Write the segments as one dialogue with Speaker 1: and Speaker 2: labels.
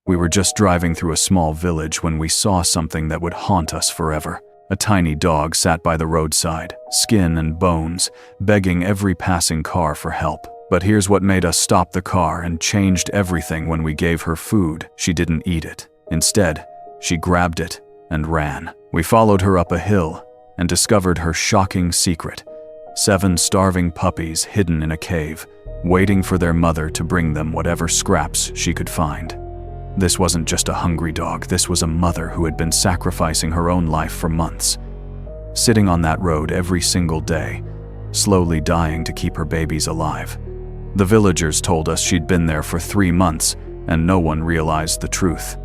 Speaker 1: We were just driving through a small village when we saw something that would haunt us forever. A tiny dog sat by the roadside, skin and bones, begging every passing car for help. But here's what made us stop the car and changed everything. When we gave her food, she didn't eat it. Instead, she grabbed it and ran. We followed her up a hill and discovered her shocking secret: 7 starving puppies hidden in a cave, waiting for their mother to bring them whatever scraps she could find. This wasn't just a hungry dog, this was a mother who had been sacrificing her own life for months, sitting on that road every single day, slowly dying to keep her babies alive. The villagers told us she'd been there for 3 months, and no one realized the truth.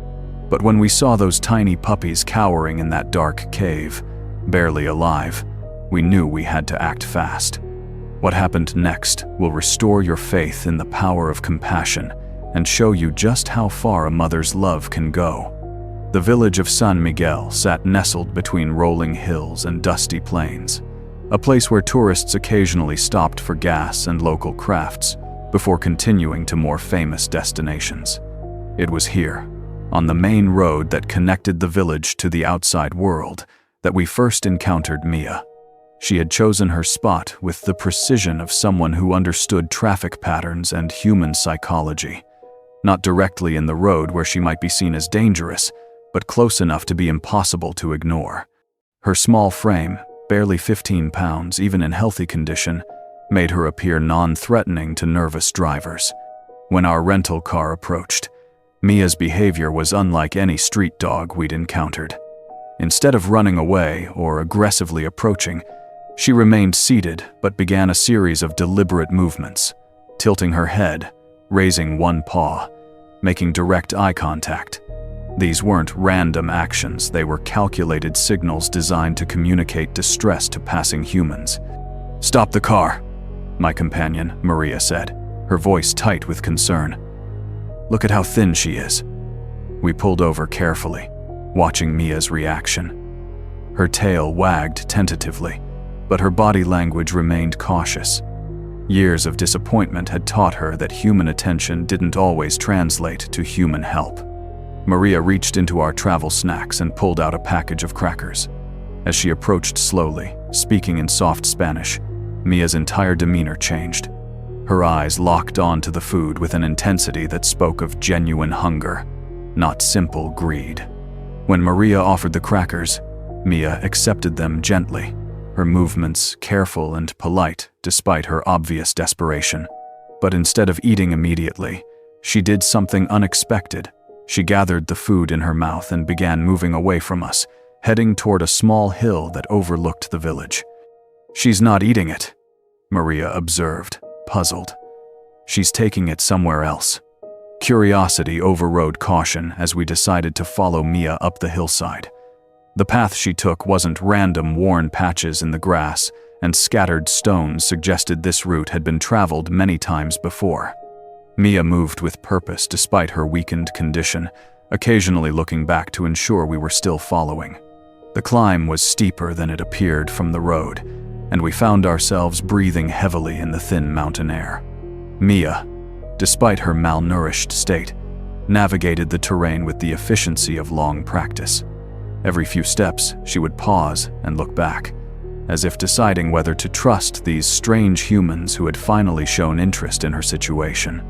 Speaker 1: But when we saw those tiny puppies cowering in that dark cave, barely alive, we knew we had to act fast. What happened next will restore your faith in the power of compassion and show you just how far a mother's love can go. The village of San Miguel sat nestled between rolling hills and dusty plains, a place where tourists occasionally stopped for gas and local crafts before continuing to more famous destinations. It was here, on the main road that connected the village to the outside world, that we first encountered Mia. She had chosen her spot with the precision of someone who understood traffic patterns and human psychology. Not directly in the road where she might be seen as dangerous, but close enough to be impossible to ignore. Her small frame, barely 15 pounds even in healthy condition, made her appear non-threatening to nervous drivers. When our rental car approached, Mia's behavior was unlike any street dog we'd encountered. Instead of running away or aggressively approaching, she remained seated but began a series of deliberate movements, tilting her head, raising one paw, making direct eye contact. These weren't random actions, they were calculated signals designed to communicate distress to passing humans. "Stop the car," my companion, Maria, said, her voice tight with concern. "Look at how thin she is." We pulled over carefully, watching Mia's reaction. Her tail wagged tentatively, but her body language remained cautious. Years of disappointment had taught her that human attention didn't always translate to human help. Maria reached into our travel snacks and pulled out a package of crackers. As she approached slowly, speaking in soft Spanish, Mia's entire demeanor changed. Her eyes locked onto the food with an intensity that spoke of genuine hunger, not simple greed. When Maria offered the crackers, Mia accepted them gently, her movements careful and polite despite her obvious desperation. But instead of eating immediately, she did something unexpected. She gathered the food in her mouth and began moving away from us, heading toward a small hill that overlooked the village. "She's not eating it," Maria observed, puzzled. "She's taking it somewhere else." Curiosity overrode caution as we decided to follow Mia up the hillside. The path she took wasn't random worn patches in the grass, and scattered stones suggested this route had been traveled many times before. Mia moved with purpose despite her weakened condition, occasionally looking back to ensure we were still following. The climb was steeper than it appeared from the road, and we found ourselves breathing heavily in the thin mountain air. Mia, despite her malnourished state, navigated the terrain with the efficiency of long practice. Every few steps, she would pause and look back, as if deciding whether to trust these strange humans who had finally shown interest in her situation.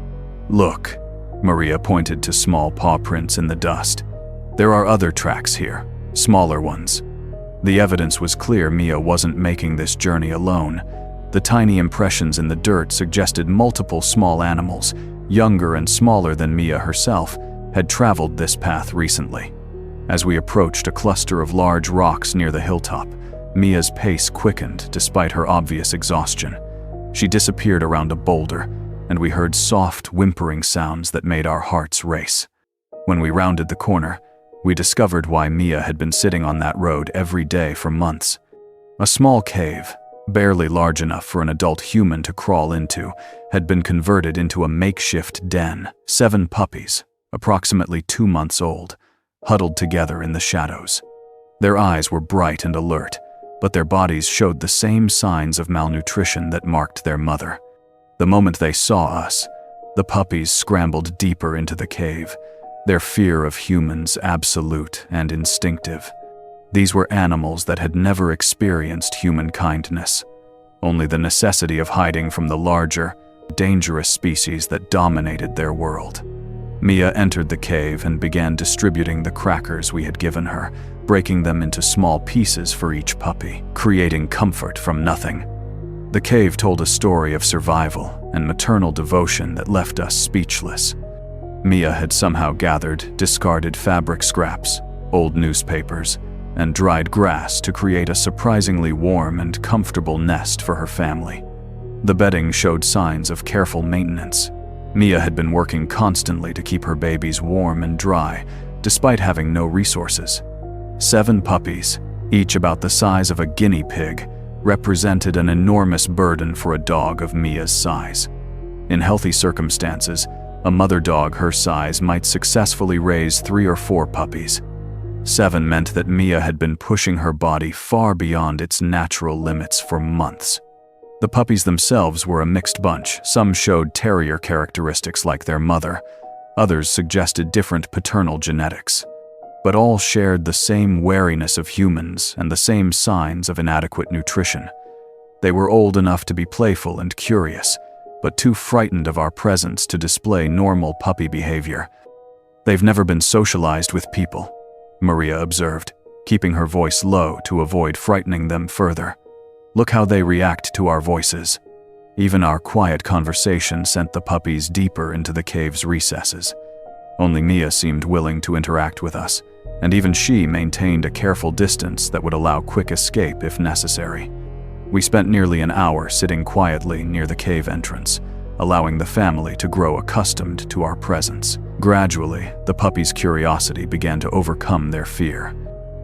Speaker 1: "Look," Maria pointed to small paw prints in the dust. "There are other tracks here, smaller ones." The evidence was clear Mia wasn't making this journey alone. The tiny impressions in the dirt suggested multiple small animals, younger and smaller than Mia herself, had traveled this path recently. As we approached a cluster of large rocks near the hilltop, Mia's pace quickened despite her obvious exhaustion. She disappeared around a boulder, and we heard soft, whimpering sounds that made our hearts race. When we rounded the corner, we discovered why Mia had been sitting on that road every day for months. A small cave, barely large enough for an adult human to crawl into, had been converted into a makeshift den. 7 puppies, approximately 2 months old, huddled together in the shadows. Their eyes were bright and alert, but their bodies showed the same signs of malnutrition that marked their mother. The moment they saw us, the puppies scrambled deeper into the cave, their fear of humans absolute and instinctive. These were animals that had never experienced human kindness, only the necessity of hiding from the larger, dangerous species that dominated their world. Mia entered the cave and began distributing the crackers we had given her, breaking them into small pieces for each puppy, creating comfort from nothing. The cave told a story of survival and maternal devotion that left us speechless. Mia had somehow gathered discarded fabric scraps, old newspapers, and dried grass to create a surprisingly warm and comfortable nest for her family. The bedding showed signs of careful maintenance. Mia had been working constantly to keep her babies warm and dry, despite having no resources. 7 puppies, each about the size of a guinea pig, represented an enormous burden for a dog of Mia's size. In healthy circumstances, a mother dog her size might successfully raise 3 or 4 puppies. 7 meant that Mia had been pushing her body far beyond its natural limits for months. The puppies themselves were a mixed bunch. Some showed terrier characteristics like their mother, others suggested different paternal genetics. But all shared the same wariness of humans and the same signs of inadequate nutrition. They were old enough to be playful and curious, but too frightened of our presence to display normal puppy behavior. "They've never been socialized with people," Maria observed, keeping her voice low to avoid frightening them further. "Look how they react to our voices." Even our quiet conversation sent the puppies deeper into the cave's recesses. Only Mia seemed willing to interact with us, and even she maintained a careful distance that would allow quick escape if necessary. We spent nearly an hour sitting quietly near the cave entrance, allowing the family to grow accustomed to our presence. Gradually, the puppies' curiosity began to overcome their fear.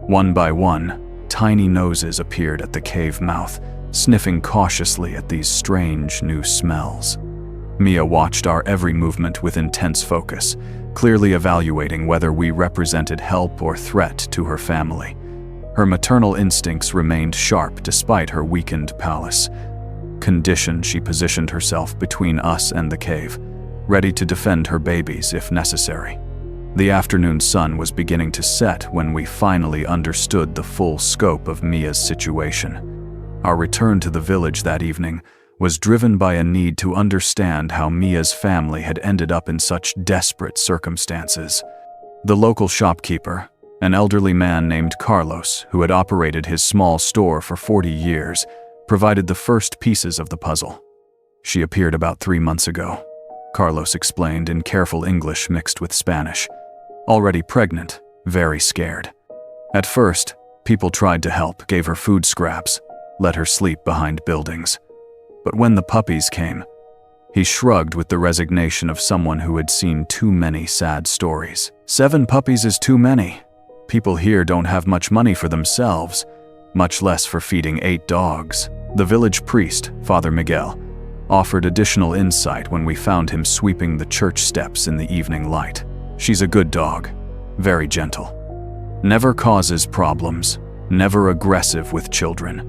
Speaker 1: One by one, tiny noses appeared at the cave mouth, sniffing cautiously at these strange new smells. Mia watched our every movement with intense focus, clearly evaluating whether we represented help or threat to her family. Her maternal instincts remained sharp despite her weakened palace. Conditioned, she positioned herself between us and the cave, ready to defend her babies if necessary. The afternoon sun was beginning to set when we finally understood the full scope of Mia's situation. Our return to the village that evening was driven by a need to understand how Mia's family had ended up in such desperate circumstances. The local shopkeeper, an elderly man named Carlos, who had operated his small store for 40 years, provided the first pieces of the puzzle. "She appeared about 3 months ago," Carlos explained in careful English mixed with Spanish. "Already pregnant, very scared. At first, people tried to help, gave her food scraps, let her sleep behind buildings. But when the puppies came," he shrugged with the resignation of someone who had seen too many sad stories. "7 puppies is too many. People here don't have much money for themselves, much less for feeding 8 dogs." The village priest, Father Miguel, offered additional insight when we found him sweeping the church steps in the evening light. "She's a good dog, very gentle. Never causes problems, never aggressive with children.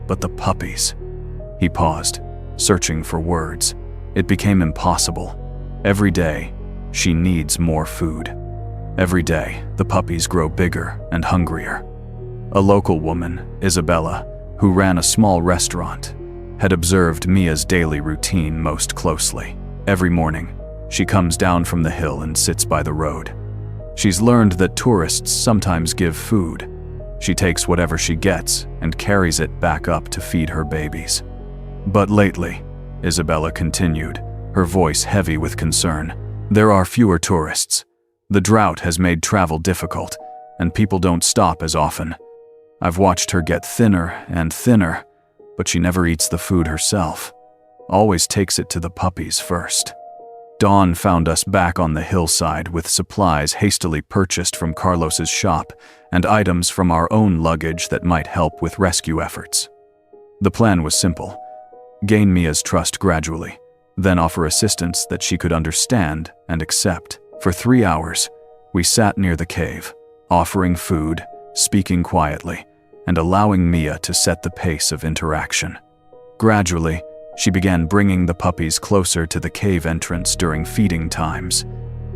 Speaker 1: But the puppies..." He paused, searching for words. "It became impossible. Every day, she needs more food. Every day, the puppies grow bigger and hungrier." A local woman, Isabella, who ran a small restaurant, had observed Mia's daily routine most closely. Every morning, she comes down from the hill and sits by the road. She's learned that tourists sometimes give food. She takes whatever she gets and carries it back up to feed her babies. "But lately," Isabella continued, her voice heavy with concern, "there are fewer tourists. The drought has made travel difficult, and people don't stop as often. I've watched her get thinner and thinner, but she never eats the food herself. Always takes it to the puppies first." Dawn found us back on the hillside with supplies hastily purchased from Carlos's shop and items from our own luggage that might help with rescue efforts. The plan was simple: gain Mia's trust gradually, then offer assistance that she could understand and accept. For 3 hours, we sat near the cave, offering food, speaking quietly, and allowing Mia to set the pace of interaction. Gradually, she began bringing the puppies closer to the cave entrance during feeding times.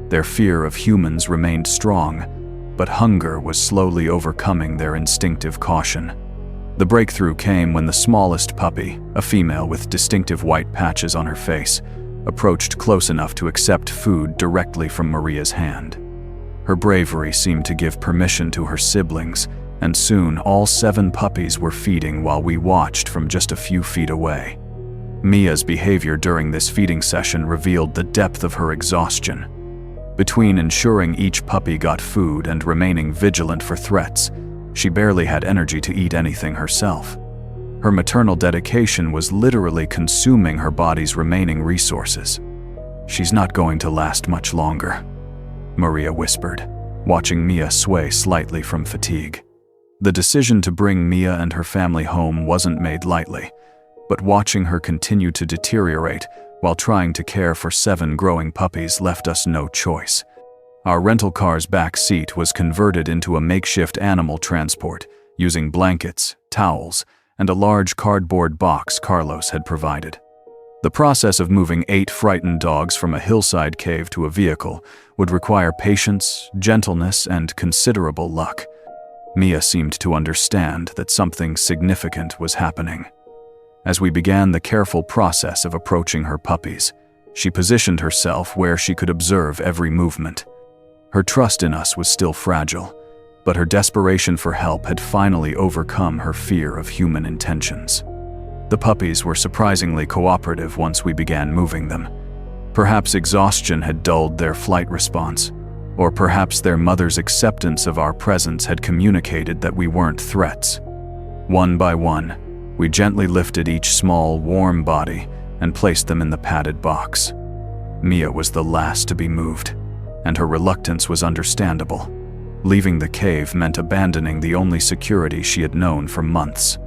Speaker 1: Their fear of humans remained strong, but hunger was slowly overcoming their instinctive caution. The breakthrough came when the smallest puppy, a female with distinctive white patches on her face, approached close enough to accept food directly from Maria's hand. Her bravery seemed to give permission to her siblings, and soon all 7 puppies were feeding while we watched from just a few feet away. Mia's behavior during this feeding session revealed the depth of her exhaustion. Between ensuring each puppy got food and remaining vigilant for threats, she barely had energy to eat anything herself. Her maternal dedication was literally consuming her body's remaining resources. "She's not going to last much longer," Maria whispered, watching Mia sway slightly from fatigue. The decision to bring Mia and her family home wasn't made lightly, but watching her continue to deteriorate while trying to care for 7 growing puppies left us no choice. Our rental car's back seat was converted into a makeshift animal transport using blankets, towels, and a large cardboard box Carlos had provided. The process of moving 8 frightened dogs from a hillside cave to a vehicle would require patience, gentleness, and considerable luck. Mia seemed to understand that something significant was happening. As we began the careful process of approaching her puppies, she positioned herself where she could observe every movement. Her trust in us was still fragile, but her desperation for help had finally overcome her fear of human intentions. The puppies were surprisingly cooperative once we began moving them. Perhaps exhaustion had dulled their flight response, or perhaps their mother's acceptance of our presence had communicated that we weren't threats. One by one, we gently lifted each small, warm body and placed them in the padded box. Mia was the last to be moved, and her reluctance was understandable. Leaving the cave meant abandoning the only security she had known for months.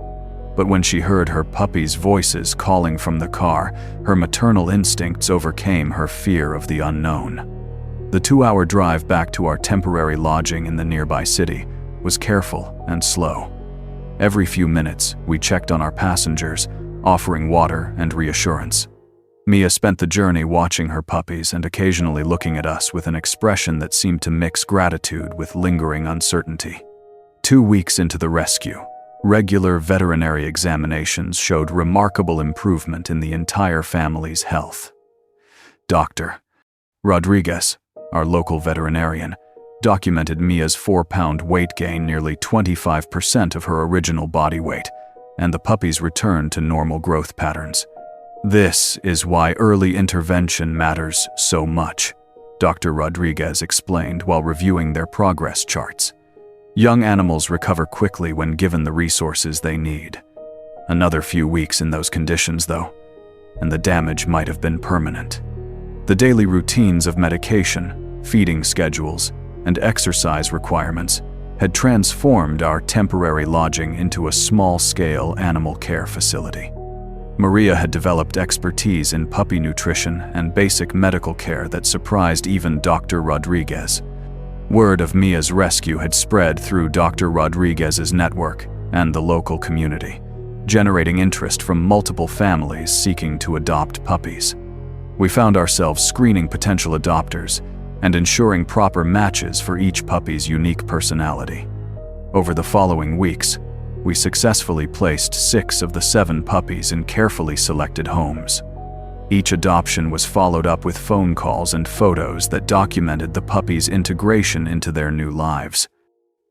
Speaker 1: But when she heard her puppy's voices calling from the car, her maternal instincts overcame her fear of the unknown. The 2-hour drive back to our temporary lodging in the nearby city was careful and slow. Every few minutes, we checked on our passengers, offering water and reassurance. Mia spent the journey watching her puppies and occasionally looking at us with an expression that seemed to mix gratitude with lingering uncertainty. 2 weeks into the rescue, regular veterinary examinations showed remarkable improvement in the entire family's health. Dr. Rodriguez, our local veterinarian, documented Mia's 4-pound weight gain, nearly 25% of her original body weight, and the puppies returned to normal growth patterns. "This is why early intervention matters so much," Dr. Rodriguez explained while reviewing their progress charts. "Young animals recover quickly when given the resources they need. Another few weeks in those conditions, though, and the damage might have been permanent." The daily routines of medication, feeding schedules, and exercise requirements had transformed our temporary lodging into a small-scale animal care facility. Maria had developed expertise in puppy nutrition and basic medical care that surprised even Dr. Rodriguez. Word of Mia's rescue had spread through Dr. Rodriguez's network and the local community, generating interest from multiple families seeking to adopt puppies. We found ourselves screening potential adopters and ensuring proper matches for each puppy's unique personality. Over the following weeks, we successfully placed 6 of the 7 puppies in carefully selected homes. Each adoption was followed up with phone calls and photos that documented the puppies' integration into their new lives.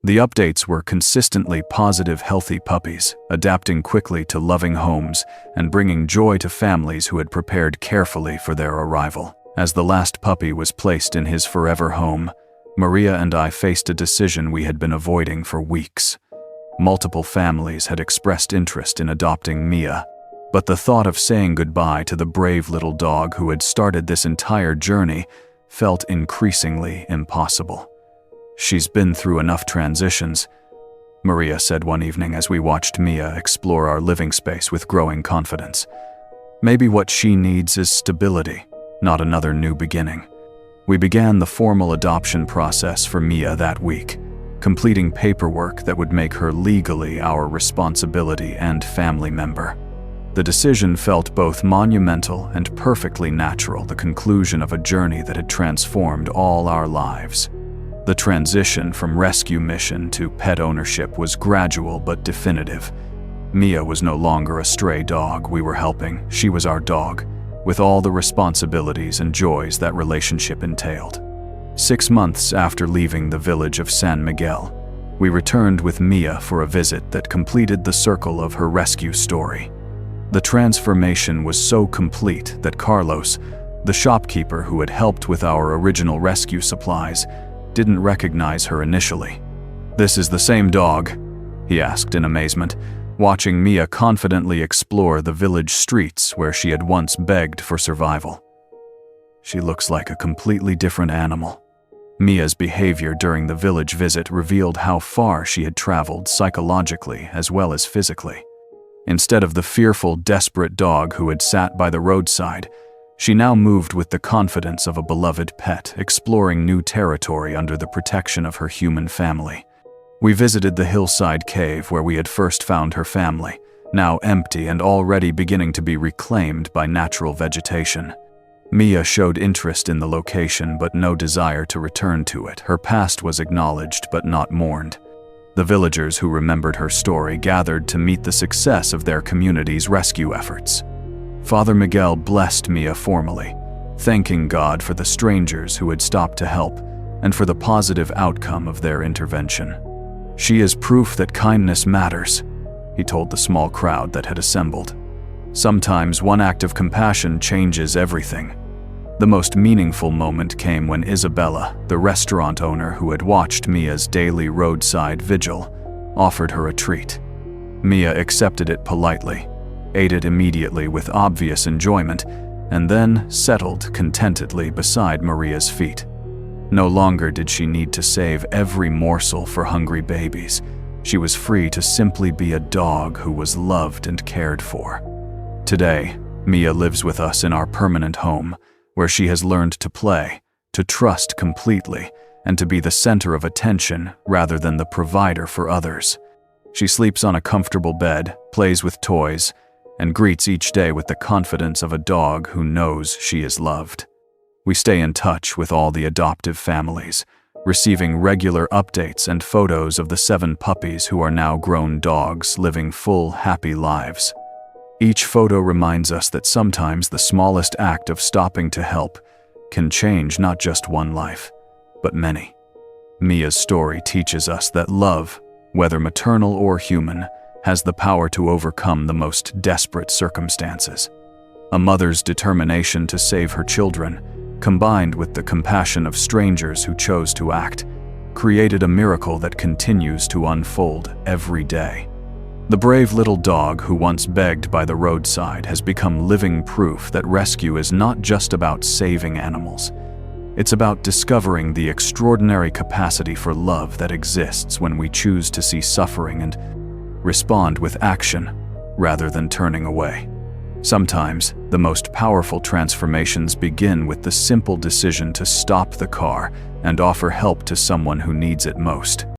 Speaker 1: The updates were consistently positive, healthy puppies, adapting quickly to loving homes and bringing joy to families who had prepared carefully for their arrival. As the last puppy was placed in his forever home, Maria and I faced a decision we had been avoiding for weeks. Multiple families had expressed interest in adopting Mia, but the thought of saying goodbye to the brave little dog who had started this entire journey felt increasingly impossible. "She's been through enough transitions," Maria said one evening as we watched Mia explore our living space with growing confidence. "Maybe what she needs is stability, not another new beginning." We began the formal adoption process for Mia that week, completing paperwork that would make her legally our responsibility and family member. The decision felt both monumental and perfectly natural, the conclusion of a journey that had transformed all our lives. The transition from rescue mission to pet ownership was gradual but definitive. Mia was no longer a stray dog we were helping. She was our dog, with all the responsibilities and joys that relationship entailed. 6 months after leaving the village of San Miguel, we returned with Mia for a visit that completed the circle of her rescue story. The transformation was so complete that Carlos, the shopkeeper who had helped with our original rescue supplies, didn't recognize her initially. "This is the same dog?" he asked in amazement, watching Mia confidently explore the village streets where she had once begged for survival. "She looks like a completely different animal." Mia's behavior during the village visit revealed how far she had traveled psychologically as well as physically. Instead of the fearful, desperate dog who had sat by the roadside, she now moved with the confidence of a beloved pet, exploring new territory under the protection of her human family. We visited the hillside cave where we had first found her family, now empty and already beginning to be reclaimed by natural vegetation. Mia showed interest in the location but no desire to return to it. Her past was acknowledged but not mourned. The villagers who remembered her story gathered to meet the success of their community's rescue efforts. Father Miguel blessed Mia formally, thanking God for the strangers who had stopped to help and for the positive outcome of their intervention. "She is proof that kindness matters," he told the small crowd that had assembled. "Sometimes one act of compassion changes everything." The most meaningful moment came when Isabella, the restaurant owner who had watched Mia's daily roadside vigil, offered her a treat. Mia accepted it politely, ate it immediately with obvious enjoyment, and then settled contentedly beside Maria's feet. No longer did she need to save every morsel for hungry babies. She was free to simply be a dog who was loved and cared for. Today, Mia lives with us in our permanent home, where she has learned to play, to trust completely, and to be the center of attention rather than the provider for others. She sleeps on a comfortable bed, plays with toys, and greets each day with the confidence of a dog who knows she is loved. We stay in touch with all the adoptive families, receiving regular updates and photos of the 7 puppies who are now grown dogs living full, happy lives. Each photo reminds us that sometimes the smallest act of stopping to help can change not just one life, but many. Mia's story teaches us that love, whether maternal or human, has the power to overcome the most desperate circumstances. A mother's determination to save her children, combined with the compassion of strangers who chose to act, created a miracle that continues to unfold every day. The brave little dog who once begged by the roadside has become living proof that rescue is not just about saving animals. It's about discovering the extraordinary capacity for love that exists when we choose to see suffering and respond with action rather than turning away. Sometimes, the most powerful transformations begin with the simple decision to stop the car and offer help to someone who needs it most.